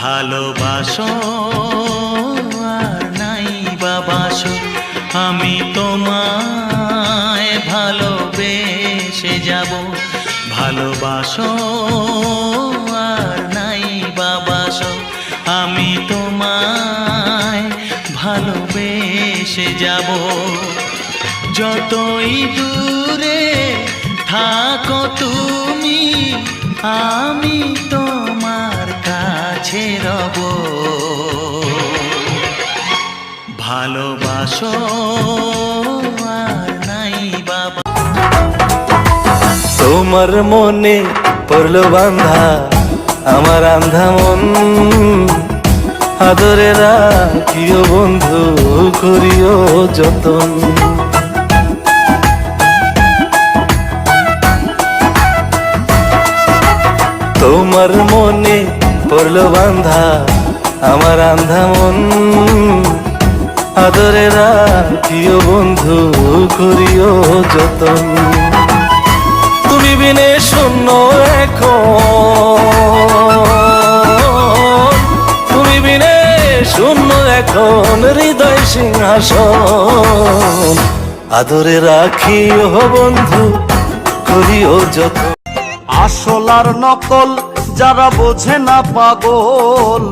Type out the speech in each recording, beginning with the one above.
ভালোবাসো আর নাই বাবাসো, আমি তোমায় ভালোবেসে যাব। ভালোবাসো আর নাই বাবাসো, আমি তোমায় ভালোবেসে যাব। যতই দূরে থাকো তুমি, আমি তোমার কাছে রব। ভালোবাসো আর নাই বাবা। তোমার মনে পড়লো বান্ধা আমার আন্ধা মন, আদরে রাখিও বন্ধু করিও যতন। তোমার মনে পড়লো বান্ধা আমার আন্ধা মন, আদরে রাখিও বন্ধু করিও যতন। তুমি বিনে শূন্য এখন, তুমি বিনে শূন্য এখন হৃদয় সিংহাসন, আদরে রাখিও বন্ধু করিও যতন। আসল আর নকল যারা বোঝে না পাগল,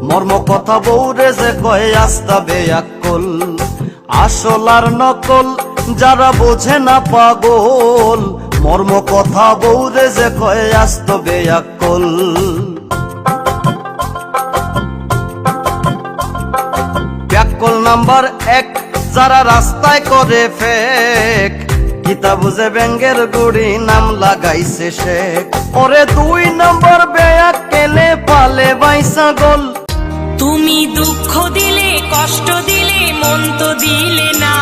মর্ম কথা বউরে যে কয়ে আস্তা বেয়াক্কল। আসল আর নকল যারা বোঝে না পাগল, মর্ম কথা বউরে যে কয়ে আস্ত বেয়াক্কল। ব্যাককল নাম্বার 1 যারা রাস্তায় করে ফেক, গীতা বুঝে ব্যাঙ্গের গুড়ি নাম লাগাইছে শেখ। ওরে 2 নম্বর বেয়াক্কেলে পালে বাইসা গোল। তুমি দুঃখ দিলে কষ্ট দিলে মন তো দিলে না,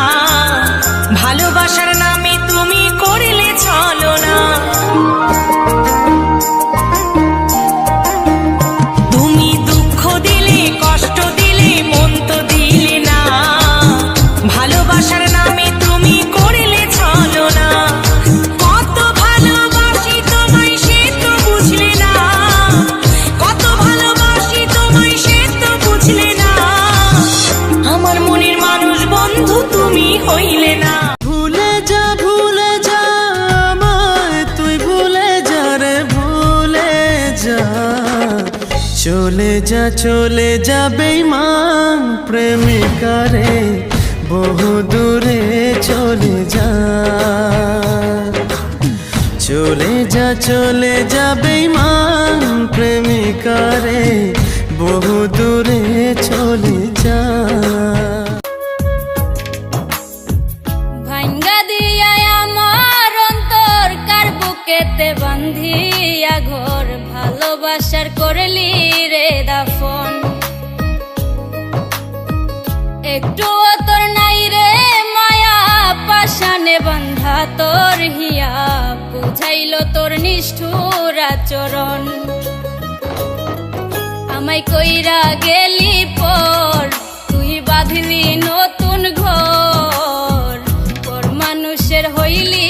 ভালোবাসার নামে তুমি করিলে ছলনা। তুমি দুঃখ দিলে কষ্ট দিলে মন তো দিলে না, ভালোবাসার নামে তুমি করিলে ছলনা। কত ভালোবাসি তোমায় সে তো বুঝলে না, কত ভালোবাসি তোমায় সে তো বুঝলে না। আমার মনের মানুষ বন্ধু তুমি হইলে না। ভুলে যা আমায় তুই ভুলে যা রে ভুলে যা, চলে যা বেঈমান প্রেমিকা রে, বহু দূরে চলে যা। চলে যা বেঈমান প্রেমিকা রে, বহু দূরে চলে যা। ভাঙ্গা দিয়া আমার অন্তর কার বুকেতে বান্ধিয়া ঘর, ভালোবাসার করলি রে দাফন। একটু তোর নাই রে মায়া, পাশানে বান্ধা তোর হিয়া, বুঝাইল তোর নিষ্ঠুর আচরণ। আমায় কইরা গেলি পর, তুই বাঁধলি নতুন ঘর, পর মানুষের হইলি